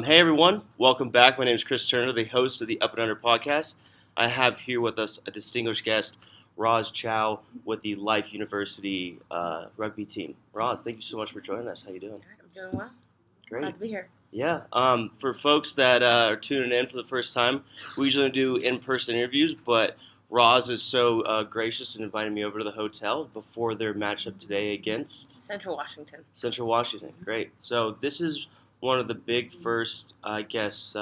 Hey everyone, welcome back. My name is Chris Turner, the host of the Up and Under podcast. I have here with us a distinguished guest, Ros Chou, with the Life University rugby team. Ros, thank you so much for joining us. How you doing? All right, I'm doing well. Great. Glad to be here. Yeah. For folks that are tuning in for the first time, we usually do in-person interviews, but Ros is so gracious and invited me over to the hotel before their matchup today against Central Washington. Central Washington. Great. So this is one of the big first, I guess,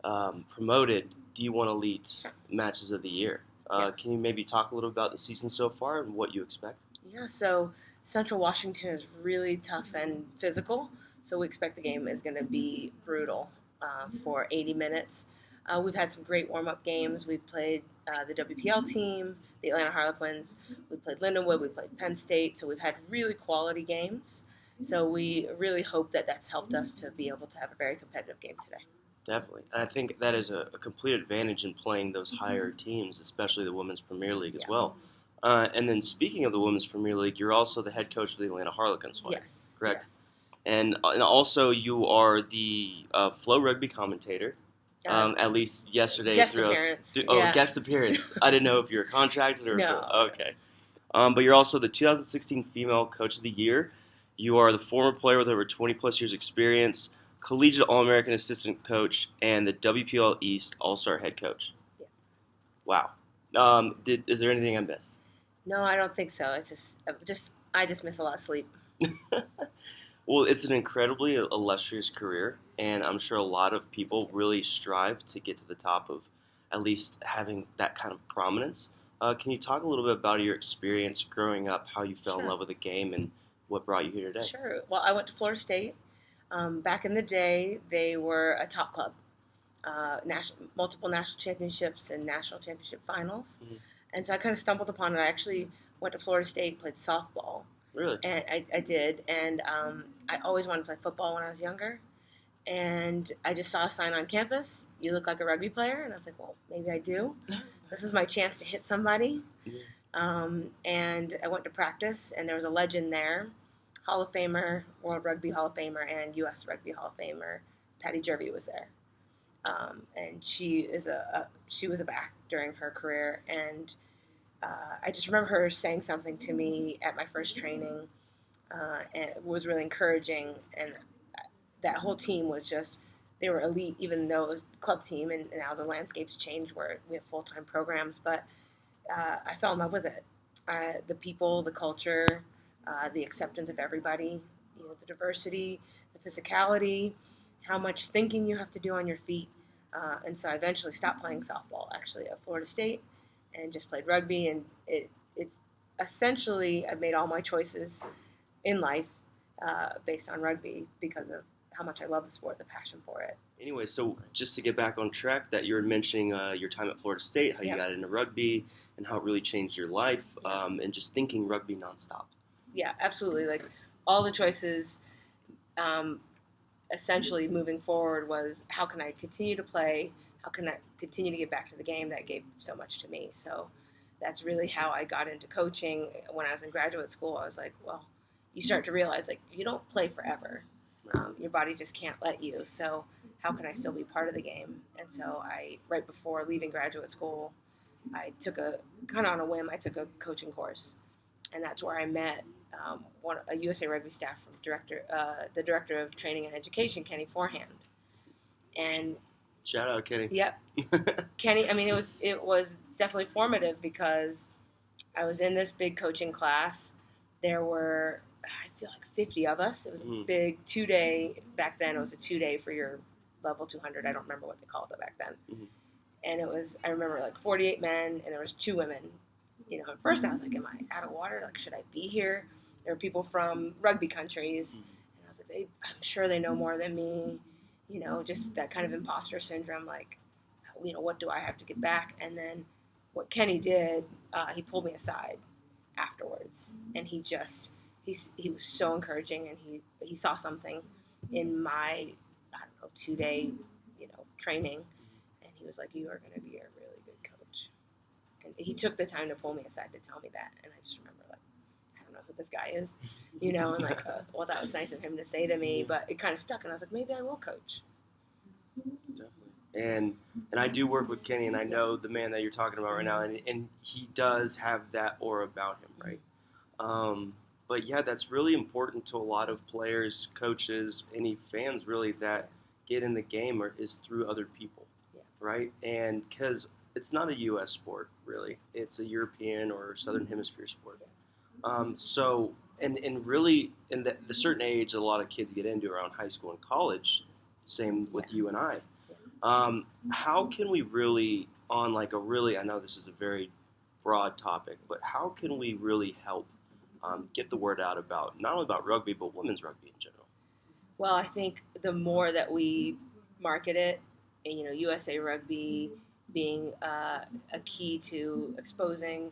promoted D1 Elite matches of the year. Can you maybe talk a little about the season so far and what you expect? Yeah, so Central Washington is really tough and physical, so we expect the game is going to be brutal for 80 minutes. We've had some great warm-up games. We've played the WPL team, the Atlanta Harlequins. We played Lindenwood. We played Penn State. So we've had really quality games. So we really hope that that's helped us to be able to have a very competitive game today. Definitely. And I think that is a complete advantage in playing those higher teams, especially the Women's Premier League as well. And then speaking of the Women's Premier League, you're also the head coach for the Atlanta Harlequins, right? Yes. Correct? Yes. And also you are the Flow Rugby commentator. At least yesterday. Guest appearance. Guest appearance. I didn't know if you were contracted or... No. Okay. But you're also the 2016 Female Coach of the Year. You are the former player with over 20-plus years experience, Collegiate All-American Assistant Coach, and the WPL East All-Star Head Coach. Yeah. Wow. Is there anything I missed? No, I don't think so. I just miss a lot of sleep. Well, it's an incredibly illustrious career, and I'm sure a lot of people really strive to get to the top of at least having that kind of prominence. Can you talk a little bit about your experience growing up, how you fell in love with the game, and what brought you here today? Sure. Well, I went to Florida State. Back in the day, they were a top club, multiple national championships and national championship finals. Mm-hmm. And so I kind of stumbled upon it. I actually went to Florida State, played softball. Really? And I did. And I always wanted to play football when I was younger. And I just saw a sign on campus, "You look like a rugby player." And I was like, well, maybe I do. This is my chance to hit somebody. Mm-hmm. And I went to practice, and there was a legend there, Hall of Famer, World Rugby Hall of Famer, and U.S. Rugby Hall of Famer. Patty Jervey was there. And she was a back during her career. And I just remember her saying something to me at my first training, and it was really encouraging. And that whole team was just, they were elite, even though it was a club team, and now the landscape's changed where we have full-time programs. But I fell in love with it. The people, the culture, the acceptance of everybody, the diversity, the physicality, how much thinking you have to do on your feet. And so I eventually stopped playing softball, actually, at Florida State, and just played rugby. And it's essentially, I've made all my choices in life based on rugby because of how much I love the sport, the passion for it. Anyway, so just to get back on track, that you were mentioning your time at Florida State, how you got into rugby, and how it really changed your life, and just thinking rugby nonstop. Yeah, absolutely. Like, all the choices essentially moving forward was, how can I continue to play? How can I continue to get back to the game that gave so much to me? So that's really how I got into coaching. When I was in graduate school, I was like, well, you start to realize, like, you don't play forever. Your body just can't let you. So how can I still be part of the game? And so right before leaving graduate school, I took a on a whim, I took a coaching course. And that's where I met a USA Rugby staff from the director of training and education, Kenny Forehand. And shout out, Kenny. Yep. Kenny, I mean, it was definitely formative because I was in this big coaching class. There were, I feel like, 50 of us. It was a big 2-day, back then it was a 2-day for your level 200. I don't remember what they called it back then. Mm-hmm. And it was, I remember, like 48 men, and there was 2 women. At first I was like, am I out of water? Like, should I be here? There were people from rugby countries. And I was like, I'm sure they know more than me. Just that kind of imposter syndrome, like, what do I have to get back? And then what Kenny did, he pulled me aside afterwards. And he was so encouraging, and he saw something in my, 2-day, training. And he was like, you are going to be a really good coach. And he took the time to pull me aside to tell me that. And I just remember, like, I don't know who this guy is, and like, well, that was nice of him to say to me, but it kind of stuck, and I was like, maybe I will coach. Definitely. And I do work with Kenny, and I know the man that you're talking about right now, and he does have that aura about him, right? But yeah, that's really important to a lot of players, coaches, any fans really that get in the game is through other people, right? And because it's not a U.S. sport, really. It's a European or Southern Hemisphere sport. So, and really, in the certain age a lot of kids get into around high school and college, same with you and I. How can we really, on like a really, I know this is a very broad topic, but how can we really help get the word out about, not only about rugby, but women's rugby in general? Well, I think the more that we market it, and, USA Rugby being a key to exposing,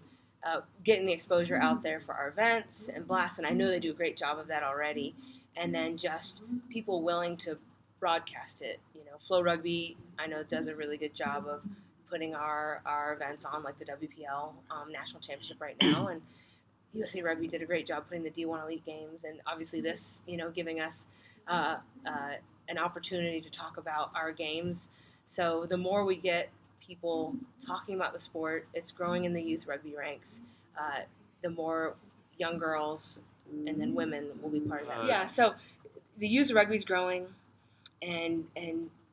getting the exposure out there for our events and blasts, and I know they do a great job of that already. And then just people willing to broadcast it. Flow Rugby, I know, does a really good job of putting our events on, like the WPL National Championship right now, and USA Rugby did a great job putting the D1 Elite games, and obviously this, giving us uh, an opportunity to talk about our games. So the more we get people talking about the sport, it's growing in the youth rugby ranks. The more young girls and then women will be part of that. Yeah, so the youth rugby is growing, and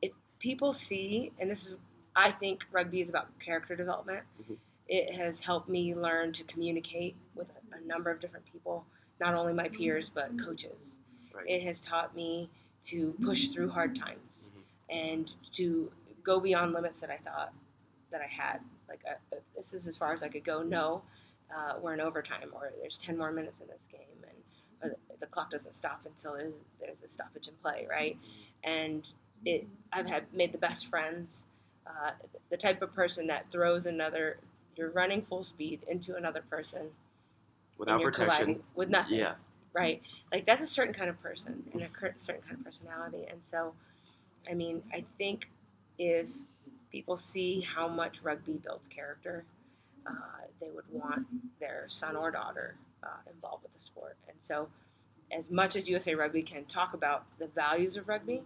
if people see, and this is, I think rugby is about character development. Mm-hmm. It has helped me learn to communicate with a number of different people, not only my peers, but coaches. Right. It has taught me to push through hard times and to go beyond limits that I thought that I had. Like, this is as far as I could go. No, we're in overtime, or there's 10 more minutes in this game, and the clock doesn't stop until there's a stoppage in play, right? And I've made the best friends. The type of person that throws you're running full speed into another person without protection, with nothing. Yeah. Right? Like, that's a certain kind of person and a certain kind of personality. And so, I mean, I think if people see how much rugby builds character, they would want their son or daughter involved with the sport. And so, as much as USA Rugby can talk about the values of rugby,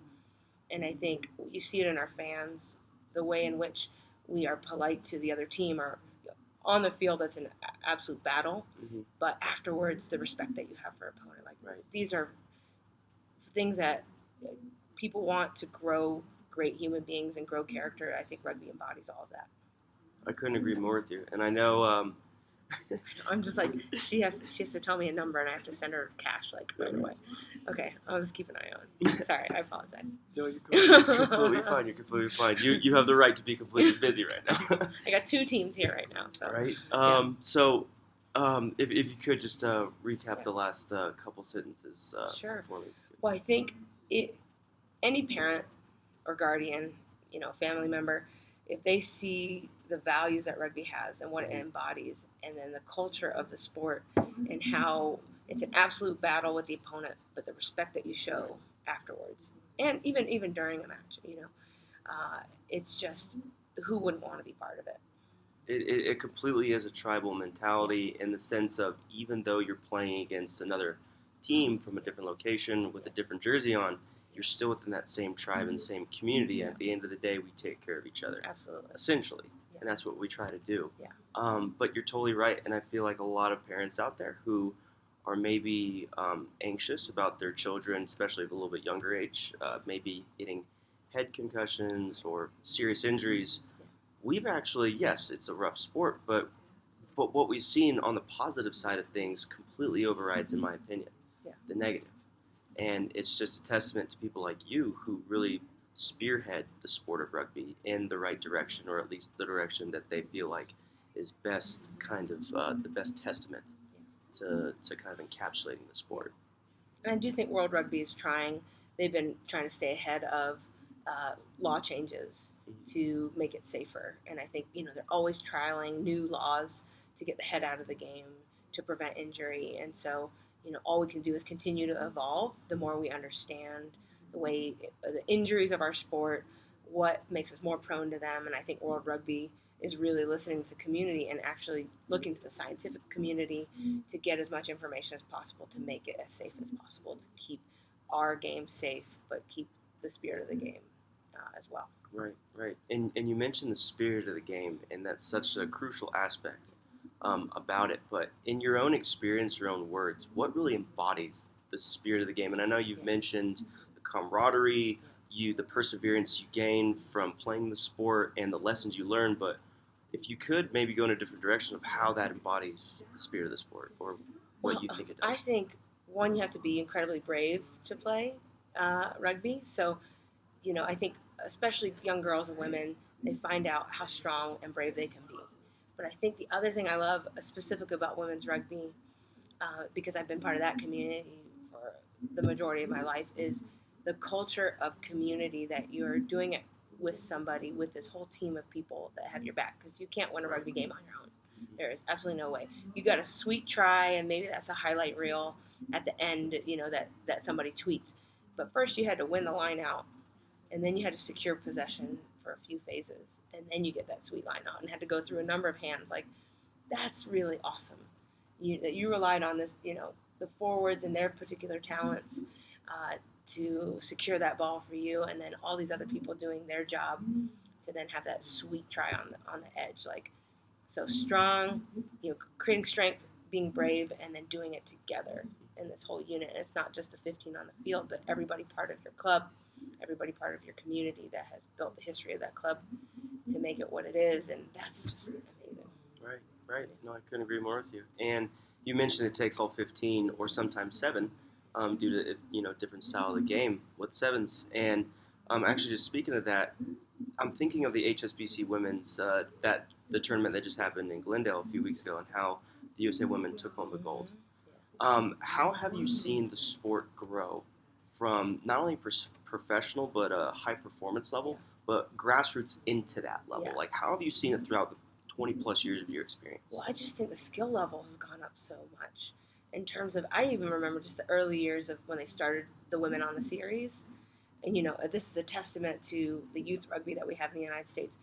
and I think you see it in our fans, the way in which we are polite to the other team, or on the field, it's an absolute battle. Mm-hmm. But afterwards, the respect that you have for opponent, like, right. These are things that people want to grow great human beings and grow character. I think rugby embodies all of that. I couldn't agree more with you. And I know I'm just like, she has to tell me a number, and I have to send her cash like right away. Okay, I'll just keep an eye on. Sorry, I apologize. No, you're completely fine. You're completely fine. You have the right to be completely busy right now. I got 2 teams here right now. So. Right. So, if you could just recap the last couple sentences. Sure. For me. Well, I think any parent or guardian, family member, if they see the values that rugby has and what it embodies, and then the culture of the sport and how it's an absolute battle with the opponent, but the respect that you show afterwards, and even during a match, it's just, who wouldn't want to be part of it? It completely is a tribal mentality, in the sense of, even though you're playing against another team from a different location with a different jersey on, you're still within that same tribe and the same community. At the end of the day, we take care of each other. Absolutely. Essentially. Yeah. And that's what we try to do. Yeah. But you're totally right, and I feel like a lot of parents out there who are maybe anxious about their children, especially at a little bit younger age, maybe getting head concussions or serious injuries. We've actually, yes, it's a rough sport, but what we've seen on the positive side of things completely overrides, in my opinion, the negative. And it's just a testament to people like you who really spearhead the sport of rugby in the right direction, or at least the direction that they feel like is best, kind of the best testament to kind of encapsulating the sport. And I do think World Rugby is they've been trying to stay ahead of law changes to make it safer. And I think, they're always trialing new laws to get the head out of the game, to prevent injury. And so, all we can do is continue to evolve the more we understand the injuries of our sport, what makes us more prone to them. And I think World Rugby is really listening to the community and actually looking to the scientific community to get as much information as possible to make it as safe as possible to keep our game safe, but keep the spirit of the game as well. Right, right. And you mentioned the spirit of the game, and that's such a crucial aspect about it. But in your own experience, your own words, what really embodies the spirit of the game? And I know you've mentioned the camaraderie, the perseverance you gain from playing the sport, and the lessons you learn. But if you could maybe go in a different direction of how that embodies the spirit of the sport, or what you think it does. I think, one, you have to be incredibly brave to play rugby. So, I think especially young girls and women, they find out how strong and brave they can be. But I think the other thing I love specific about women's rugby, because I've been part of that community for the majority of my life, is the culture of community, that you're doing it with somebody, with this whole team of people that have your back, because you can't win a rugby game on your own. There is absolutely no way. You got a sweet try, and maybe that's a highlight reel at the end, that somebody tweets. But first you had to win the line out, and then you had to secure possession for a few phases, and then you get that sweet line out, and had to go through a number of hands. Like, that's really awesome. You relied on this, the forwards and their particular talents to secure that ball for you, and then all these other people doing their job to then have that sweet try on the edge. Like, so strong, creating strength, being brave, and then doing it together in this whole unit. And it's not just the 15 on the field, but everybody part of your club, everybody part of your community that has built the history of that club to make it what it is, and that's just amazing. Right, right. No, I couldn't agree more with you. And you mentioned it takes all 15 or sometimes 7 due to different style of the game with sevens. And actually, just speaking of that, I'm thinking of the HSBC women's the tournament that just happened in Glendale a few weeks ago, and how the USA women took home the gold. How have you seen the sport grow from not only professional but a high performance level, but grassroots into that level? Like, how have you seen it throughout the 20 plus years of your experience? Well, I just think the skill level has gone up so much. In terms of, I even remember just the early years of when they started the women on the series. And, this is a testament to the youth rugby that we have in the United States.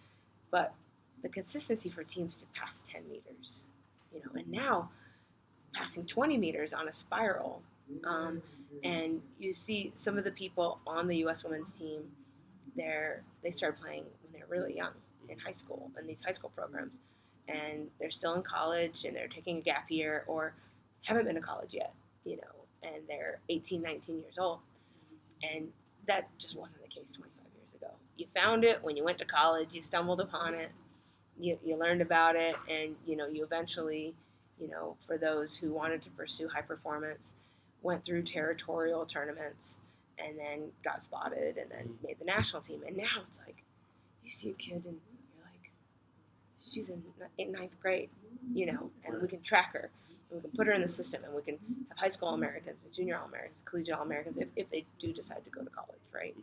But the consistency for teams to pass 10 meters, and now passing 20 meters on a spiral. And you see some of the people on the U.S. women's team, they started playing when they're really young in high school, in these high school programs. And they're still in college, and they're taking a gap year, or haven't been to college yet, and they're 18, 19 years old. And that just wasn't the case 25 years ago. You found it when you went to college, you stumbled upon it, you learned about it, and, you eventually, for those who wanted to pursue high performance, went through territorial tournaments and then got spotted and then made the national team. And now it's like, you see a kid and you're like, she's in ninth grade, and we can track her. And we can put her in the system, and we can have high school All-Americans and junior All-Americans, collegiate All-Americans, if they do decide to go to college, right?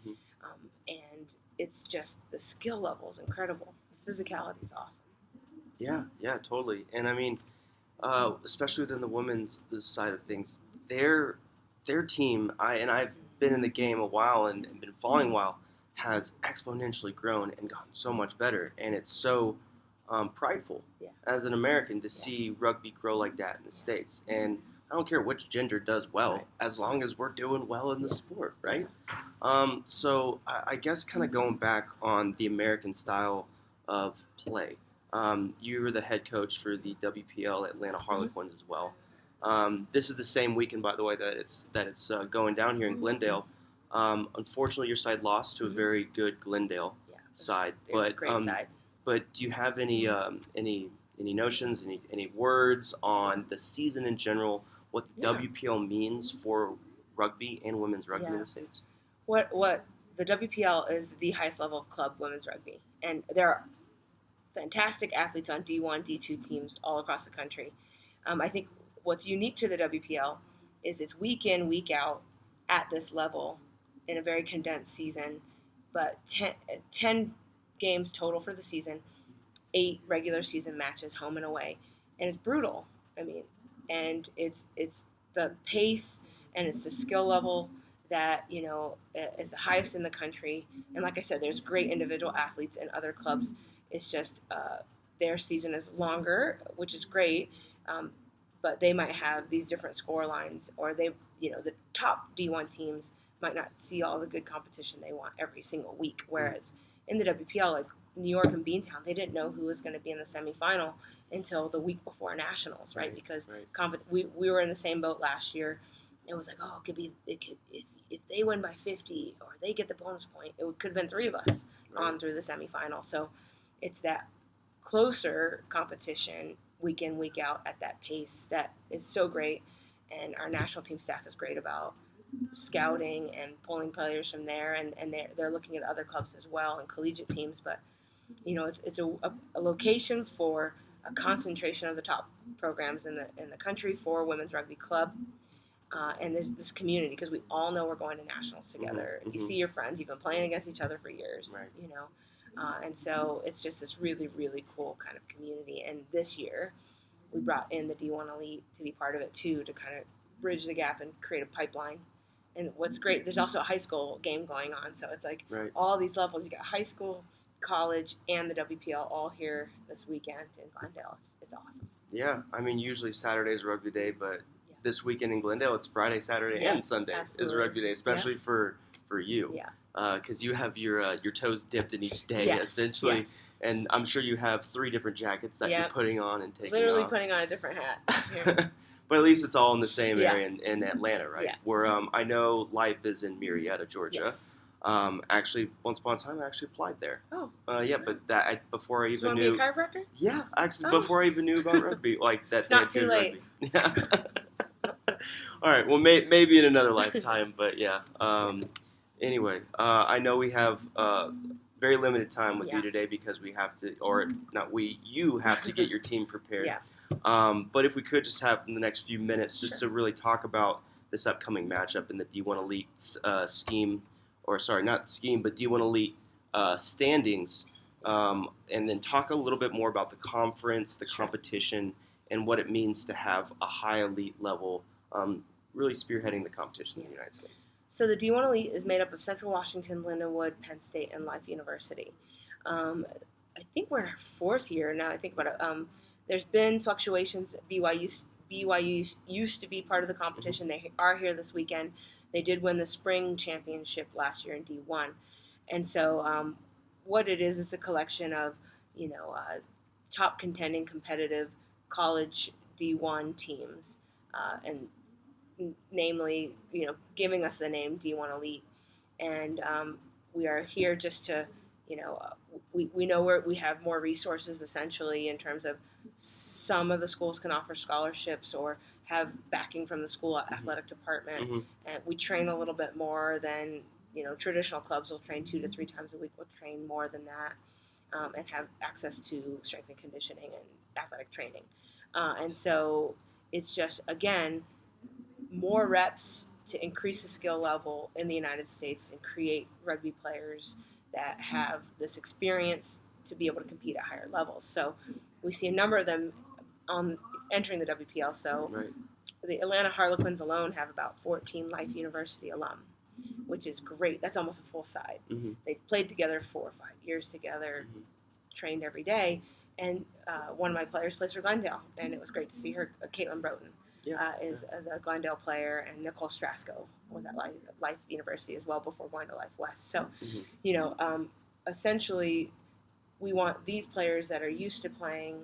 And it's just, the skill level is incredible. The physicality is awesome. Yeah, totally. And I mean, especially within the women's side of things, their team, I've been in the game a while and been following a while, has exponentially grown and gotten so much better. And it's so prideful as an American to see rugby grow like that in the States. And I don't care which gender does well, as long as we're doing well in the sport, right? So I guess kind of going back on the American style of play, you were the head coach for the WPL Atlanta Harlequins as well. This is the same weekend, by the way, that it's going down here in Glendale. Unfortunately, your side lost to a very good Glendale side, but great side. But do you have any notions, any words on the season in general, what the WPL means for rugby and women's rugby in the States? What the WPL is the highest level of club women's rugby, and there are fantastic athletes on D1, D2 teams all across the country. I think what's unique to the WPL is it's week in, week out at this level in a very condensed season, but 10 games total for the season, 8 regular season matches home and away, and it's brutal. I mean, and it's the pace and it's the skill level that is the highest in the country. And like I said, there's great individual athletes in other clubs. It's just their season is longer, which is great. But they might have these different score lines, or the top D1 teams might not see all the good competition they want every single week. Whereas in the WPL, like New York and Beantown, they didn't know who was going to be in the semifinal until the week before nationals, right? Because we were in the same boat last year. It was like, oh, if they win by 50 or they get the bonus point, it could have been 3 of us on through the semifinal. So it's that closer competition week in, week out at that pace that is so great. And our national team staff is great about scouting and pulling players from there, and they're looking at other clubs as well and collegiate teams. But it's a location for a concentration of the top programs in the country for Women's Rugby Club. And this community, because we all know we're going to nationals together. You see your friends, you've been playing against each other for years, and so it's just this really, really cool kind of community. And this year, we brought in the D1 Elite to be part of it too, to kind of bridge the gap and create a pipeline. And what's great, there's also a high school game going on, so it's like all these levels. You got high school, college, and the WPL all here this weekend in Glendale. It's awesome. Yeah, I mean, usually Saturday's rugby day, but this weekend in Glendale, it's Friday, Saturday, and Sunday is rugby day, especially for you. Yeah. Because you have your toes dipped in each day, essentially. Yes. And I'm sure you have 3 different jackets that you're putting on and taking Literally off. putting on a different hat. But at least it's all in the same area in Atlanta, right? Yeah. Where I know Life is in Marietta, Georgia. Yes. Actually, once upon a time, I actually applied there. Oh. But before I even knew. You want to be a chiropractor? Yeah, actually, before I even knew about rugby, like that. It's not too late. Yeah. All right. Well, maybe in another lifetime, but yeah. Anyway, I know we have very limited time with you today because we have to, or not we, you have to get your team prepared. But if we could just have in the next few minutes just to really talk about this upcoming matchup in the D1 Elite scheme, or sorry, not scheme, but D1 Elite standings, and then talk a little bit more about the conference, the competition, and what it means to have a high elite level really spearheading the competition in the United States. So the D1 Elite is made up of Central Washington, Lindenwood, Penn State, and Life University. I think we're in our 4th year now. I think about it. There's been fluctuations. BYU used to be part of the competition. They are here this weekend. They did win the spring championship last year in D1. And so what it is a collection of, top contending competitive college D1 teams, and namely, giving us the name D1 Elite. And we are here just to, we know we have more resources essentially in terms of some of the schools can offer scholarships or have backing from the school athletic department. And we train a little bit more than, traditional clubs will train 2 to 3 times a week. We'll train more than that and have access to strength and conditioning and athletic training. And so it's just, again, more reps to increase the skill level in the United States and create rugby players that have this experience to be able to compete at higher levels. So we see a number of them entering the WPL. So the Atlanta Harlequins alone have about 14 Life University alum, which is great. That's almost a full side. They've played together 4 or 5 years together, trained every day. And one of my players plays for Glendale, and it was great to see her, Caitlin Broughton. Is a Glendale player, and Nicole Strasco was at Life University as well before going to Life West. So, essentially, we want these players that are used to playing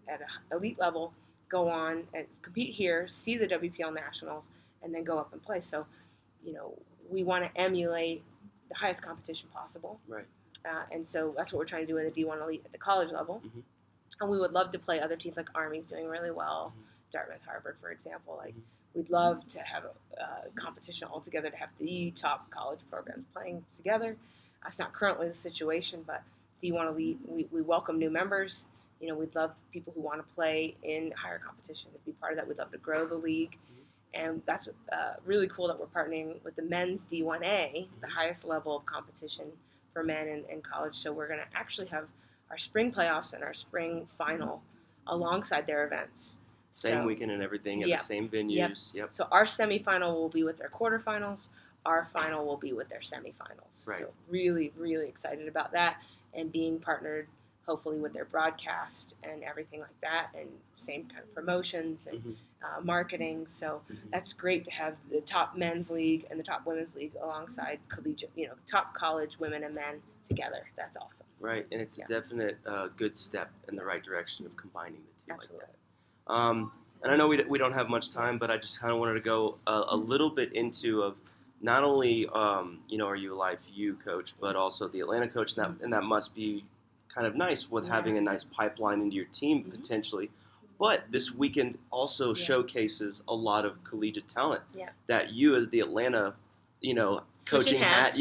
at an elite level go on and compete here, see the WPL Nationals, and then go up and play. So, we want to emulate the highest competition possible. And so that's what we're trying to do in the D1 Elite at the college level. And we would love to play other teams like Army's doing really well. Dartmouth, Harvard, for example. We'd love to have a competition altogether to have the top college programs playing together. That's not currently the situation, but D1 Elite, we welcome new members. We'd love people who want to play in higher competition to be part of that. We'd love to grow the league. And that's really cool that we're partnering with the men's D1A, the highest level of competition for men in college. So we're going to actually have our spring playoffs and our spring final alongside their events. Same weekend and everything at the same venues. So our semifinal will be with their quarterfinals. Our final will be with their semifinals. So really, really excited about that and being partnered hopefully with their broadcast and everything like that, and same kind of promotions and marketing. So that's great to have the top men's league and the top women's league alongside collegiate, top college women and men together. That's awesome. Right, and it's a definite good step in the right direction of combining the two. Absolutely. Like that. And I know we don't have much time, but I just kind of wanted to go a little bit into of not only are you a Life U coach, but also the Atlanta coach, and that must be kind of nice with having a nice pipeline into your team potentially. But this weekend also showcases a lot of collegiate talent that you, as the Atlanta, coaching hat,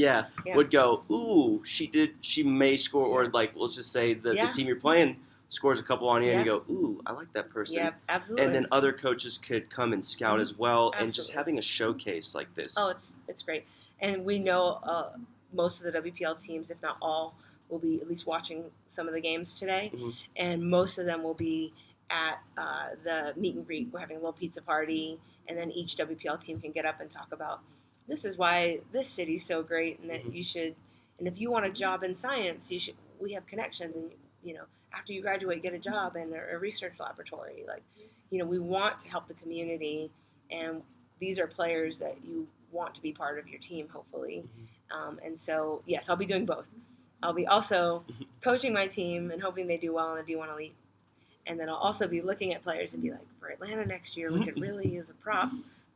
would go, ooh, she may score, or like, let's just say the team you're playing scores a couple on you, and you go, ooh, I like that person. Yeah, absolutely. And then other coaches could come and scout as well, and just having a showcase like this. Oh, it's great. And we know most of the WPL teams, if not all, will be at least watching some of the games today, and most of them will be at the meet and greet. We're having a little pizza party, and then each WPL team can get up and talk about, this is why this city's so great, and that you should, and if you want a job in science, we have connections, and after you graduate, get a job in a research laboratory. Like, we want to help the community, and these are players that you want to be part of your team, hopefully. And so, yes, I'll be doing both. I'll be also coaching my team and hoping they do well in the D1 Elite. And then I'll also be looking at players and be like, for Atlanta next year, we could really use a prop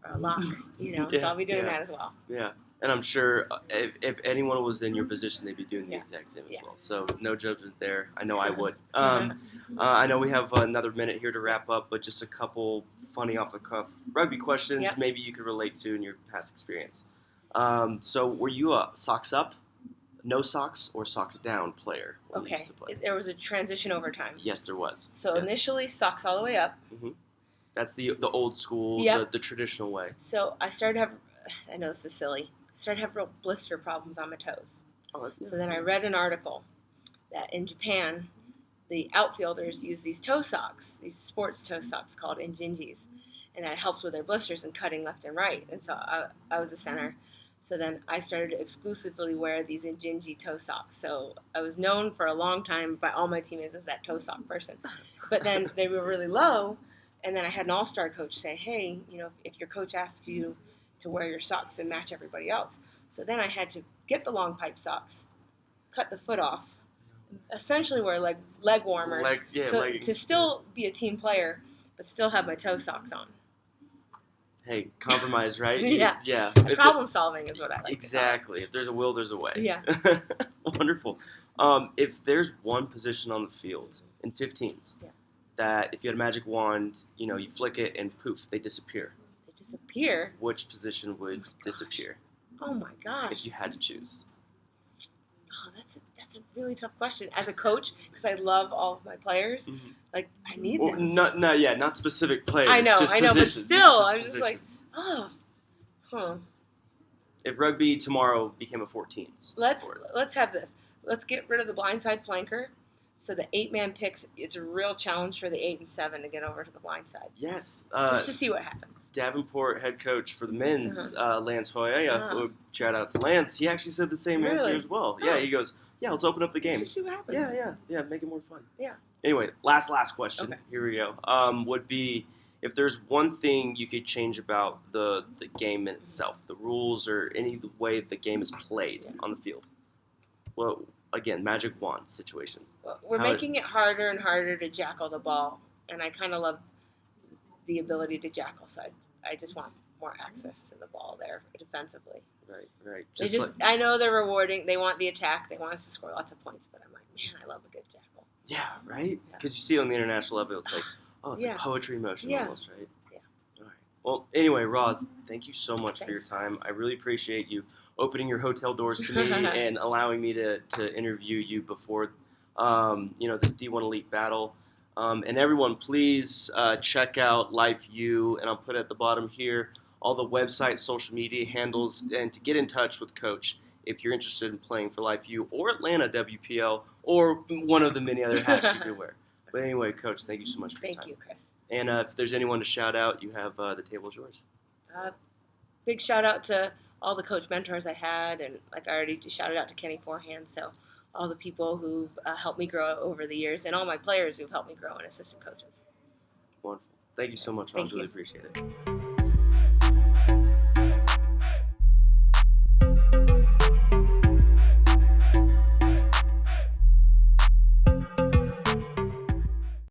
or a lock, so I'll be doing that as well. Yeah. And I'm sure if anyone was in your position, they'd be doing the exact same as well. So no judgment there. I know I would. I know we have another minute here to wrap up, but just a couple funny off-the-cuff rugby questions maybe you could relate to in your past experience. So were you a socks up, no socks, or socks down player when you used to play? There was a transition over time. Yes, there was. So initially, socks all the way up. That's the old school, the traditional way. So I started to have, I know this is silly, started to have real blister problems on my toes. So then I read an article that in Japan, the outfielders use these toe socks, these sports toe socks called injinjis, and that helps with their blisters and cutting left and right. And so I was a center. So then I started to exclusively wear these injinji toe socks. So I was known for a long time by all my teammates as that toe sock person. But then they were really low, and then I had an all-star coach say, hey, if your coach asks you to wear your socks and match everybody else. So then I had to get the long pipe socks, cut the foot off, essentially wear leg warmers to still be a team player, but still have my toe socks on. Hey, compromise, right? Yeah. Problem solving is what I like. Exactly. If there's a will, there's a way. Yeah. Wonderful. If there's one position on the field in 15s that if you had a magic wand, you flick it and poof, they disappear. Disappear? Which position would disappear? Oh my gosh. If you had to choose. Oh, that's a really tough question. As a coach, because I love all of my players, I need them. Not specific players. I know, but still, I'm just like, If rugby tomorrow became a 14s. Let's have this. Let's get rid of the blindside flanker. So the 8-man picks, it's a real challenge for the 8 and 7 to get over to the blind side. Yes. Just to see what happens. Davenport head coach for the men's, Lance Hoya, shout out to Lance, he actually said the same answer as well. Yeah, he goes, let's open up the game. Just to see what happens. Yeah, make it more fun. Yeah. Anyway, last question. Okay. Here we go. Would be, if there's one thing you could change about the game itself, the rules or any way the game is played on the field. Well, again, magic wand situation. Well, we're making it harder and harder to jackal the ball, and I kind of love the ability to jackal, so I just want more access to the ball there defensively. Right. I know they're rewarding. They want the attack. They want us to score lots of points, but I'm like, man, I love a good jackal. Yeah, right? Because you see it on the international level, it's like, it's a poetry motion almost, right? Yeah. All right. Well, anyway, Ros, thank you so much for your time. I really appreciate you opening your hotel doors to me and allowing me to interview you before, this D1 Elite battle. And everyone, please check out Life U, and I'll put at the bottom here all the website, social media handles, and to get in touch with Coach if you're interested in playing for Life U or Atlanta WPL or one of the many other hats you can wear. But anyway, Coach, thank you so much for your time. Thank you, Chris. And if there's anyone to shout out, you have the table is yours. Big shout out to all the coach mentors I had, and like I already shouted out to Kenny forehand, so all the people who've helped me grow over the years, and all my players who've helped me grow and assistant coaches. Wonderful. Thank you so much, Ros. Thank Really you. appreciate it.